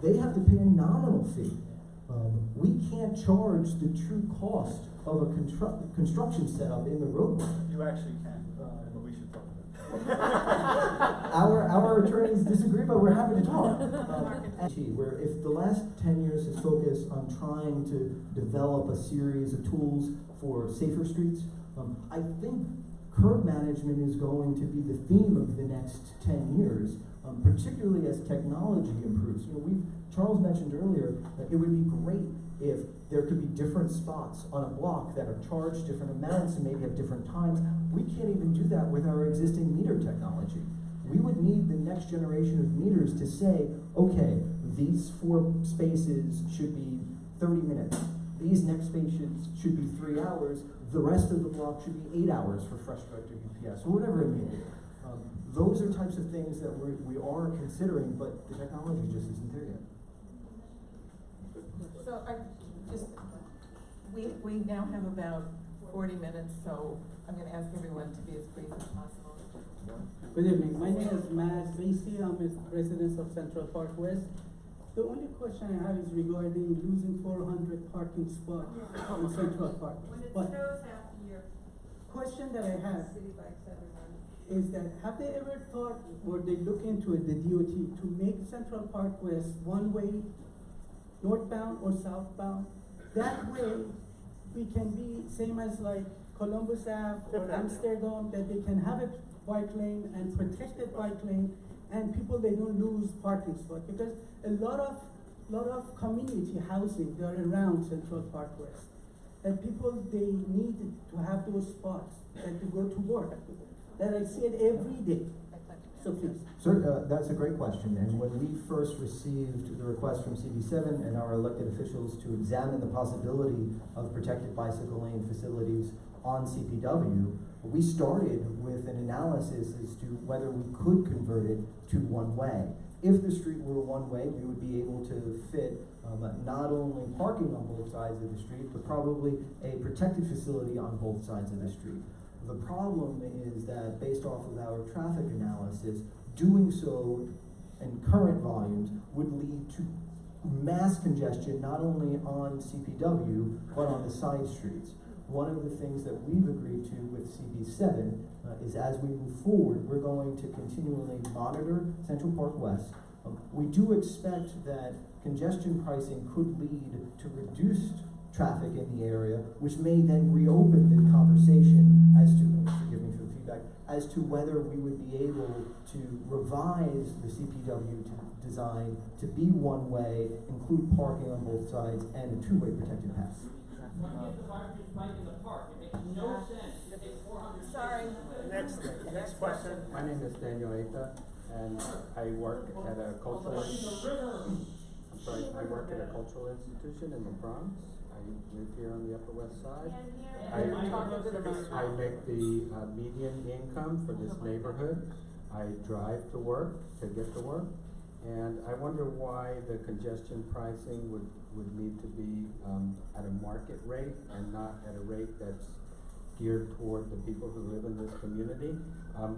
they have to pay a nominal fee. We can't charge the true cost of a construction setup in the roadway. You actually can, but we should talk about it. Our attorneys disagree, but we're happy to talk. Where if the last 10 years has focused on trying to develop a series of tools for safer streets, I think curb management is going to be the theme of the next 10 years, particularly as technology improves. You know, Charles mentioned earlier that it would be great if there could be different spots on a block that are charged different amounts and maybe at different times. We can't even do that with our existing meter technology. We would need the next generation of meters to say, okay, these 4 spaces should be 30 minutes. These next spaces should be 3 hours. The rest of the block should be 8 hours for fresh vector UPS, or whatever it may be. Those are types of things that we are considering, but the technology just isn't there yet. So we now have about 40 minutes, so I'm going to ask everyone to be as brief as possible. Good evening. My name is Matt Macy. I'm a resident of Central Park West. The only question I have is regarding losing 400 parking spots in Central Park. When it But snows half the year, question that I have city bikes everywhere. is that have they ever thought, or they look into it, the DOT, to make Central Park West one-way, northbound or southbound? That way, we can be same as like Columbus Ave or Amsterdam, that they can have a bike lane and protected bike lane, and people, they don't lose parking spot, because a lot of community housing, they're around Central Park West, and people, they need to have those spots and to go to work. That I see it every day. So please. Sir, that's a great question. And when we first received the request from CB7 and our elected officials to examine the possibility of protected bicycle lane facilities on CPW, we started with an analysis as to whether we could convert it to one-way. If the street were one-way, we would be able to fit not only parking on both sides of the street, but probably a protected facility on both sides of the street. The problem is that based off of our traffic analysis, doing so in current volumes would lead to mass congestion not only on CPW, but on the side streets. One of the things that we've agreed to with CB7 is as we move forward, we're going to continually monitor Central Park West. We do expect that congestion pricing could lead to reduced traffic in the area, which may then reopen the conversation as to, forgive me for the feedback, as to whether we would be able to revise the CPW design to be one-way, include parking on both sides, and a two-way protected path. Sorry. Next question. My name is Daniel Eta, and I work at a cultural institution in the Bronx. I live here on the Upper West Side. I make the median income for this neighborhood. I drive to work to get to work, and I wonder why the congestion pricing would need to be at a market rate and not at a rate that's geared toward the people who live in this community.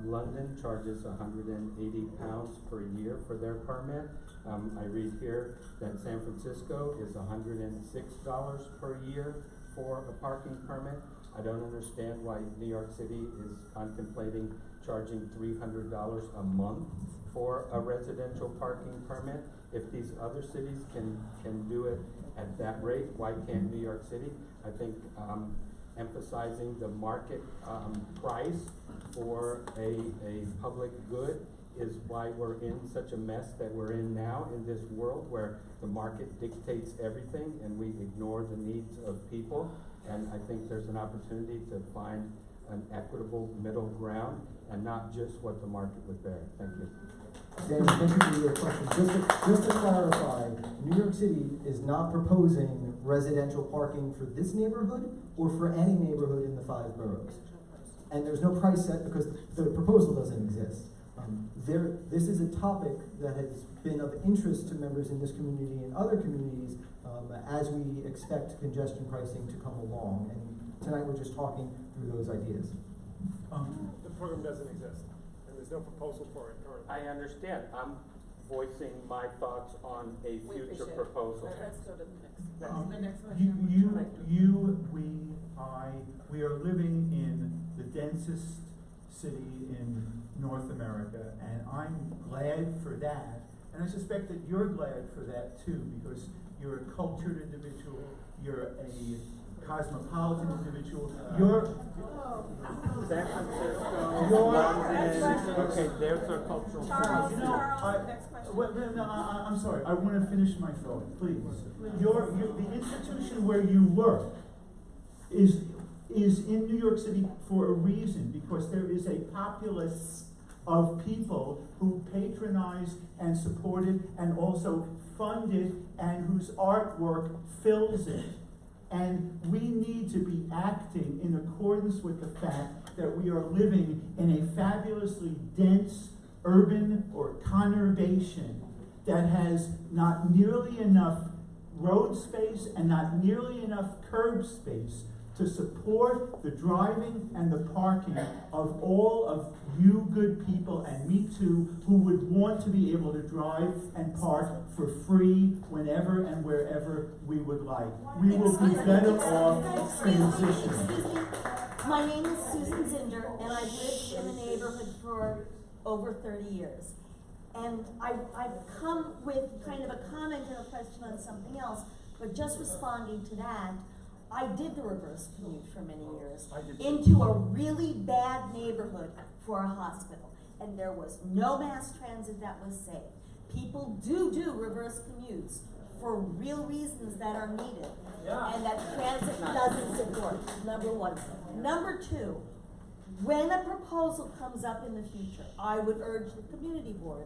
London charges £180 per year for their permit. I read here that San Francisco is $106 per year for a parking permit. I don't understand why New York City is contemplating charging $300 a month for a residential parking permit. If these other cities can do it at that rate, why can't New York City? I think emphasizing the market price for a public good is why we're in such a mess that we're in now in this world where the market dictates everything and we ignore the needs of people. And I think there's an opportunity to find an equitable middle ground and not just what the market would bear. Thank you. Dan, thank you for your question. Just to clarify, New York City is not proposing residential parking for this neighborhood or for any neighborhood in the 5 boroughs. And there's no price set because the proposal doesn't exist. This is a topic that has been of interest to members in this community and other communities as we expect congestion pricing to come along. And tonight we're just talking through those ideas. The program doesn't exist, and there's no proposal for it currently. I understand. voicing my thoughts on a We future appreciate it. proposal. Let's go to the next. The next we are living in the densest city in North America, and I'm glad for that. And I suspect that you're glad for that too, because you're a cultured individual, you're a cosmopolitan individual, you're, San Francisco, You're- London, okay, there's our cultural. Charles, you know, Charles, next question. I'm sorry, I wanna finish my thought, please. The institution where you work is in New York City for a reason, because there is a populace of people who patronize and support it and also fund it and whose artwork fills it. And we need to be acting in accordance with the fact that we are living in a fabulously dense urban or conurbation that has not nearly enough road space and not nearly enough curb space to support the driving and the parking of all of you good people, and me too, who would want to be able to drive and park for free whenever and wherever we would like. We will be better off transitioning. Excuse me. My name is Susan Zinder, and I've lived in the neighborhood for over 30 years. And I've come with kind of a comment and a question on something else, but just responding to that, I did the reverse commute for many years into a really bad neighborhood for a hospital, and there was no mass transit that was safe. People do reverse commutes for real reasons that are needed, and that transit doesn't support, number one. Number two, when a proposal comes up in the future, I would urge the community board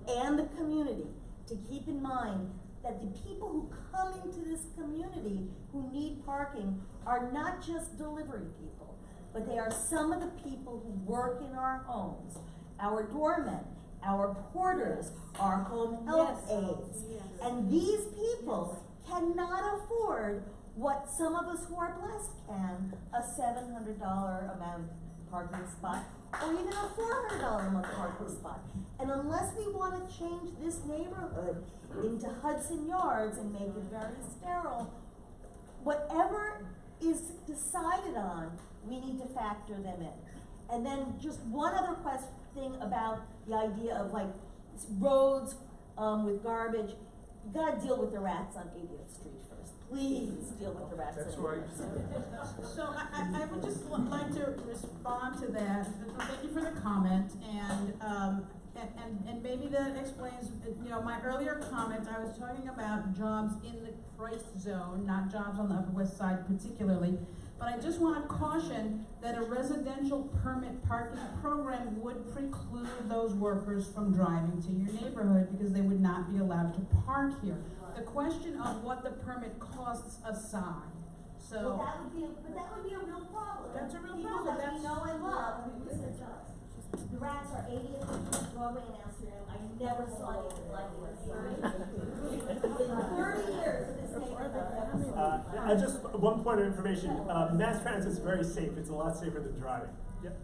and the community to keep in mind that the people who come into this community who need parking are not just delivery people, but they are some of the people who work in our homes, our doormen, our porters, our home health aides. And these people cannot afford what some of us who are blessed can, a $700 a month parking spot, or even a $400 a month parking spot. And unless we want to change this neighborhood into Hudson Yards and make it very sterile, whatever is decided on, we need to factor them in. And then just one other thing about the idea of like roads with garbage. You gotta deal with the rats on 80th Street first. Please deal with the rats on 80th Street. So I would just like to respond to that. Thank you for the comment, and maybe that explains, you know, my earlier comment. I was talking about jobs in the price zone, not jobs on the Upper West Side particularly. But I just want to caution that a residential permit parking program would preclude those workers from driving to your neighborhood because they would not be allowed to park here. The question of what the permit costs aside. So Well, that would be a real problem. That's a real People problem. that we know and love, who listen to us. The rats are 80th Broadway in Amsterdam. I never saw anything like it. In 30 years of this neighborhood. Just one point of information, mass transit is very safe. It's a lot safer than driving. Yep.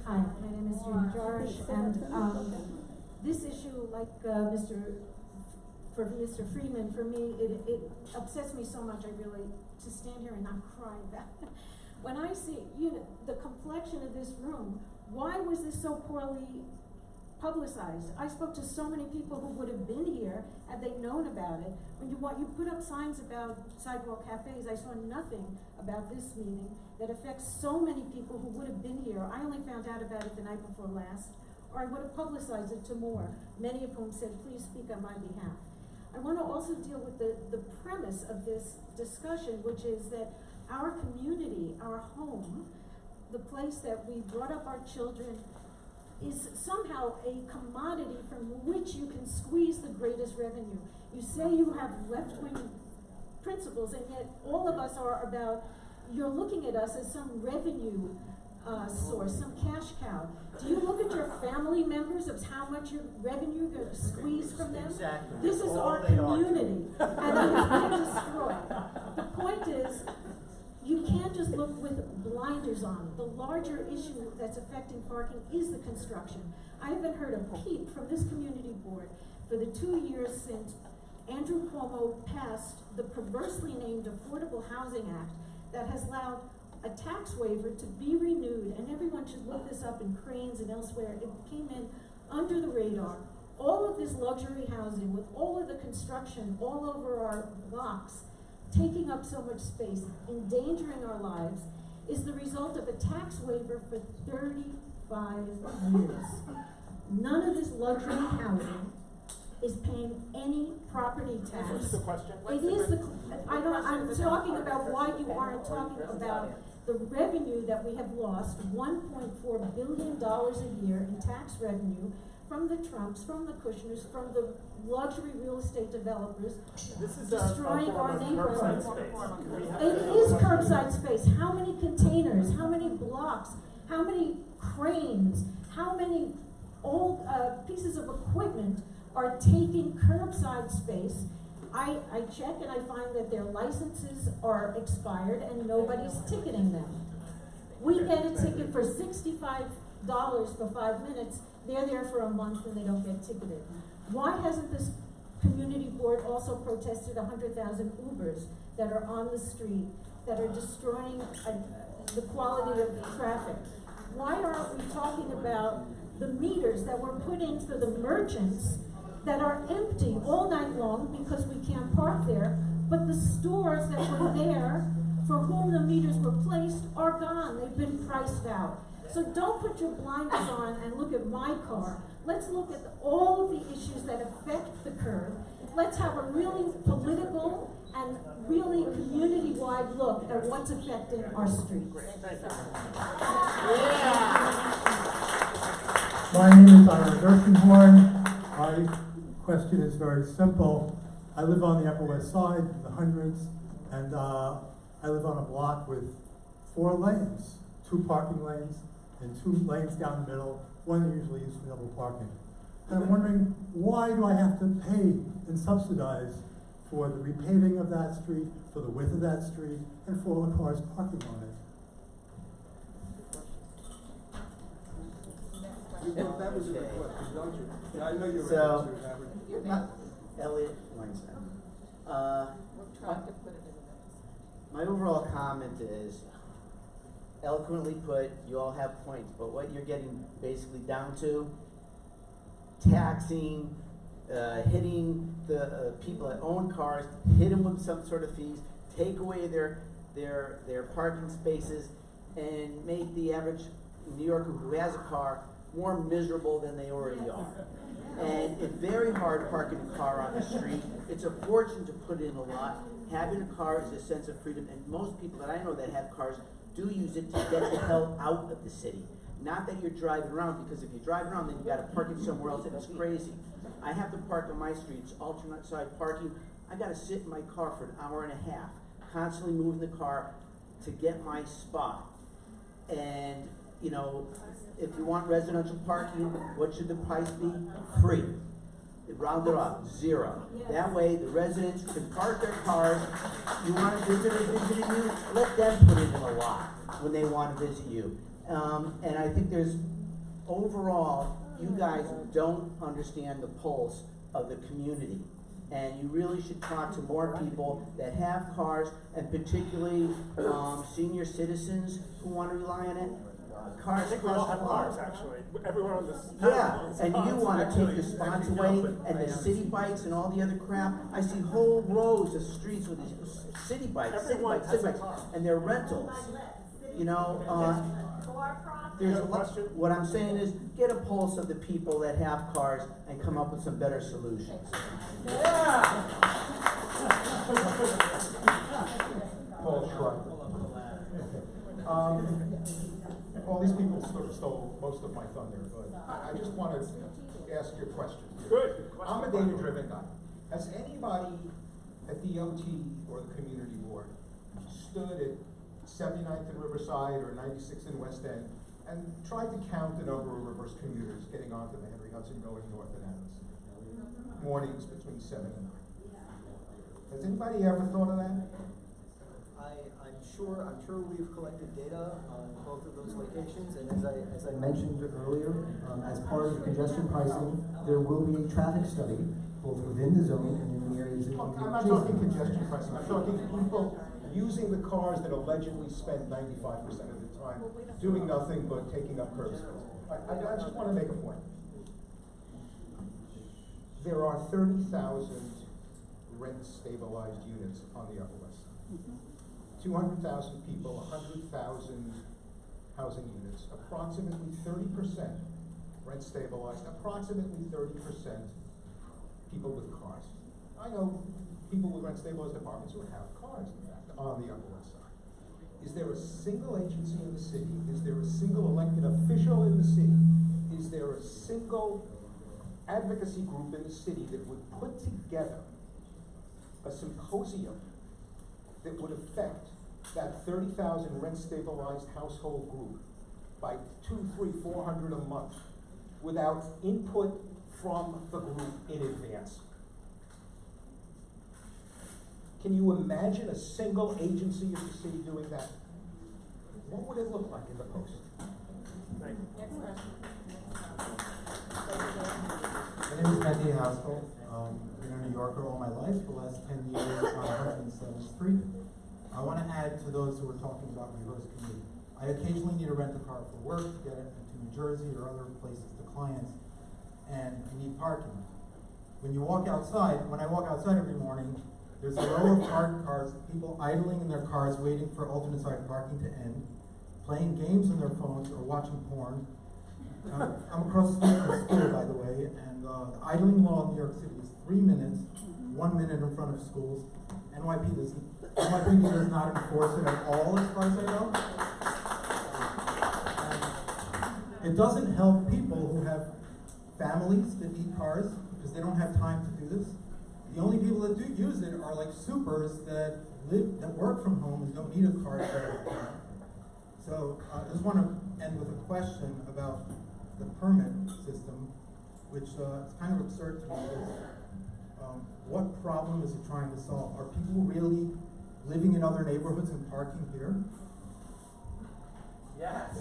Hi, my name is Judy George, and this issue, like Mr. Freeman, for me, it upsets me so much. I really to stand here and not cry about it. When I see the complexion of this room, why was this so poorly publicized? I spoke to so many people who would have been here had they known about it. When you put up signs about sidewalk cafes, I saw nothing about this meeting that affects so many people who would have been here. I only found out about it the night before last, or I would have publicized it to more, many of whom said, please speak on my behalf. I want to also deal with the premise of this discussion, which is that our community, our home, the place that we brought up our children, is somehow a commodity from which you can squeeze the greatest revenue. You say you have left-wing principles, and yet all of us are about, you're looking at us as some revenue source, some cash cow. Do you look at your family members of how much your revenue you're going to squeeze from them? Exactly. This is All our they are. community, and it is being destroyed. The point is, you can't just look with blinders on. The larger issue that's affecting parking is the construction. I haven't heard a peep from this community board for the 2 years since Andrew Cuomo passed the perversely named Affordable Housing Act that has allowed a tax waiver to be renewed, and everyone should look this up in Cranes and elsewhere. It came in under the radar. All of this luxury housing with all of the construction all over our blocks, taking up so much space, endangering our lives, is the result of a tax waiver for 35 years. None of this luxury housing is paying any property tax. What's the question? It is I'm talking about why you aren't talking about the revenue that we have lost, $1.4 billion a year in tax revenue from the Trumps, from the Kushners, from the luxury real estate developers, This is destroying a our form of neighborhoods. curbside space. It is curbside space. How many containers, how many blocks, how many cranes, how many old pieces of equipment are taking curbside space? I check and I find that their licenses are expired and nobody's ticketing them. We get a ticket for $65 for 5 minutes. They're there for a month and they don't get ticketed. Why hasn't this community board also protested 100,000 Ubers that are on the street, that are destroying the quality of traffic? Why aren't we talking about the meters that were put in for the merchants that are empty all night long because we can't park there, but the stores that were there for whom the meters were placed are gone. They've been priced out. So don't put your blinders on and look at my car. Let's look at all of the issues that affect the curb. Let's have a really political and really community-wide look at what's affecting our streets. My name is Ira Gershenhorn. My question is very simple. I live on the Upper West Side, in the hundreds, and I live on a block with 4 lanes, 2 parking lanes, and 2 lanes down the middle, one usually used for double parking. And I'm wondering, why do I have to pay and subsidize for the repaving of that street, for the width of that street, and for all the cars parking on it? That was a good question, don't you? Yeah, I know you're So, right. Elliot Weinstein. We're trying to put it in minutes. My overall comment is, eloquently put, you all have points, but what you're getting basically down to, taxing, hitting the people that own cars, hit them with some sort of fees, take away their parking spaces, and make the average New Yorker who has a car more miserable than they already are. And it's very hard parking a car on the street. It's a fortune to put in a lot. Having a car is a sense of freedom, and most people that I know that have cars do use it to get the hell out of the city. Not that you're driving around, because if you drive around, then you gotta park it somewhere else, and it's crazy. I have to park on my streets, alternate side parking. I gotta sit in my car for an hour and a half, constantly moving the car to get my spot. And, you know, if you want residential parking, what should the price be? Free. Round it up, 0. That way, the residents can park their cars. You want a visitor visiting you, let them put it in a lot when they want to visit you. And I think there's, overall, you guys don't understand the pulse of the community. And you really should talk to more people that have cars, and particularly senior citizens who want to rely on it. Cars I think we all cost have a lot. cars, actually. Everyone on this. Yeah, and you cars, wanna actually. take the spots away, and the city bikes and all the other crap. I see whole rows of streets with these city bikes, Everyone has a car. and they're rentals. You know, there's a lot, what I'm saying is, get a pulse of the people that have cars and come up with some better solutions. Paul Schreiber. All these people sort of stole most of my thunder, but I just want to ask you a question. Good. I'm a data-driven guy. Has anybody at DOT or the community board stood at 79th and Riverside or 96th and West End and tried to count the number of reverse commuters getting onto the Henry Hudson going north and Adams? Mornings between 7 and 9. Has anybody ever thought of that? I'm sure we've collected data on both of those locations, and as I mentioned earlier, as part of congestion pricing, there will be a traffic study, both within the zone and in the areas that I'm not talking congestion pricing, I'm talking people using the cars that allegedly spend 95% of the time doing nothing but taking up curb space. I just want to make a point. There are 30,000 rent-stabilized units on the Upper West Side. 200,000 people, 100,000 housing units, approximately 30% rent-stabilized, approximately 30% people with cars. I know people with rent-stabilized apartments who have cars, in fact, on the Upper West Side. Is there a single agency in the city? Is there a single elected official in the city? Is there a single advocacy group in the city that would put together a symposium that would affect that 30,000 rent-stabilized household group by 200, 300, 400 a month without input from the group in advance? Can you imagine a single agency of the city doing that? What would it look like in the Post? Thank you. Next question. My name is Matthew Haskell. Been a New Yorker all my life, the last 10 years on 107th Street. I want to add to those who were talking about my host community. I occasionally need to rent a car for work to get it to New Jersey or other places to clients, and I need parking. When I walk outside every morning, there's a row of parked cars, people idling in their cars waiting for alternate side parking to end, playing games on their phones or watching porn. I'm across the street from school, by the way, and the idling law in New York City is 3 minutes, 1 minute in front of schools. NYPD does not enforce it at all, as far as I know. And it doesn't help people who have families that need cars because they don't have time to do this. The only people that do use it are like supers that work from home and don't need a car every time. So I just want to end with a question about the permit system, which is kind of absurd to me. What problem is it trying to solve? Are people really living in other neighborhoods and parking here? Yes.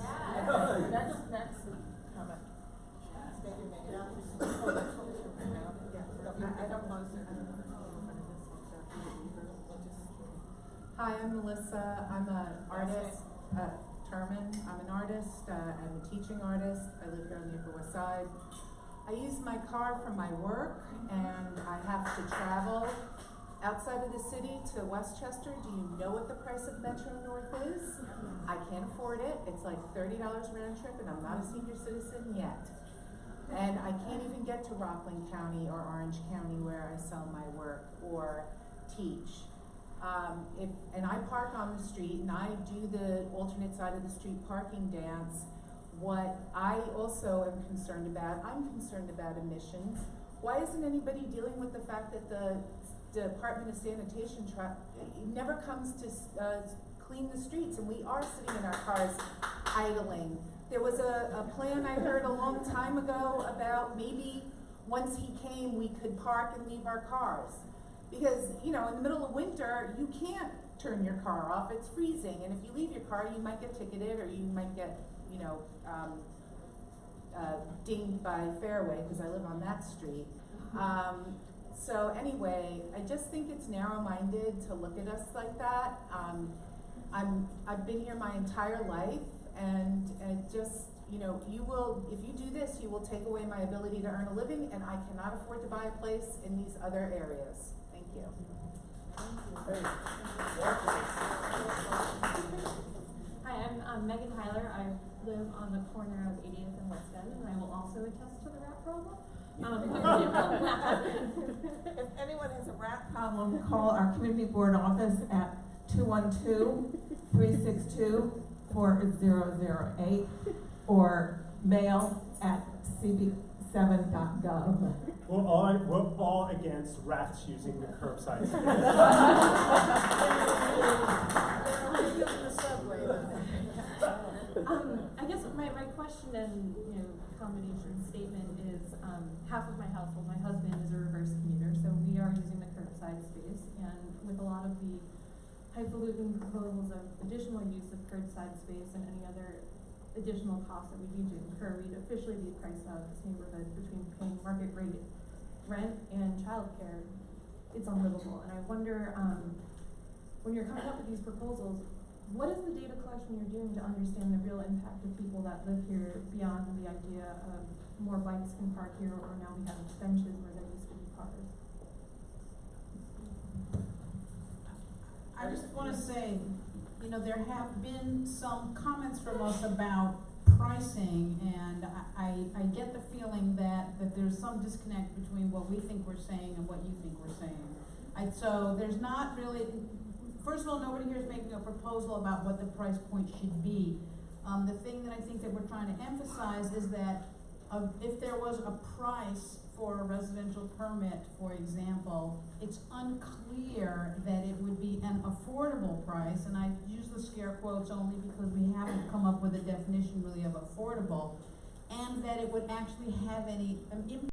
Next comment. Hi, I'm Melissa. I'm an artist. Terman. I'm an artist. I'm a teaching artist. I live here on the Upper West Side. I use my car for my work, and I have to travel outside of the city to Westchester. Do you know what the price of Metro North is? I can't afford it. It's like $30 round trip, and I'm not a senior citizen yet. And I can't even get to Rockland County or Orange County where I sell my work or teach. And I park on the street, and I do the alternate side of the street parking dance. What I also am concerned about, I'm concerned about emissions. Why isn't anybody dealing with the fact that the Department of Sanitation never comes to clean the streets, and we are sitting in our cars idling? There was a plan I heard a long time ago about maybe once he came we could park and leave our cars. Because, in the middle of winter, you can't turn your car off, it's freezing, and if you leave your car, you might get ticketed, or you might get, dinged by Fairway, because I live on that street. So anyway, I just think it's narrow-minded to look at us like that. I've been here my entire life, and it just, if you do this, you will take away my ability to earn a living, and I cannot afford to buy a place in these other areas. Thank you. Hi, I'm Megan Tyler. I live on the corner of 80th and West End, and I will also attest to the rat problem. If anyone has a rat problem, call our community board office at 212-362-4008 or mail at CB7.gov. We're all against rats using the curbside. I guess my question and combination statement is half of my household, my husband is a reverse commuter, so we are using the curbside space, and with a lot of the highfalutin proposals of additional use of curbside space and any other additional costs that we need to incur, we'd officially be priced out of this neighborhood between paying market rate rent and childcare. It's unlivable, and I wonder, when you're coming up with these proposals, what is the data collection you're doing to understand the real impact of people that live here beyond the idea of more bikes can park here, or now we have benches where there used to be cars? I just wanna say, you know, there have been some comments from us about pricing, and I get the feeling that there's some disconnect between what we think we're saying and what you think we're saying. So there's not really, first of all, nobody here is making a proposal about what the price point should be. The thing that I think that we're trying to emphasize is that if there was a price for a residential permit, for example, it's unclear that it would be an affordable price, and I use the scare quotes only because we haven't come up with a definition really of affordable, and that it would actually have any impact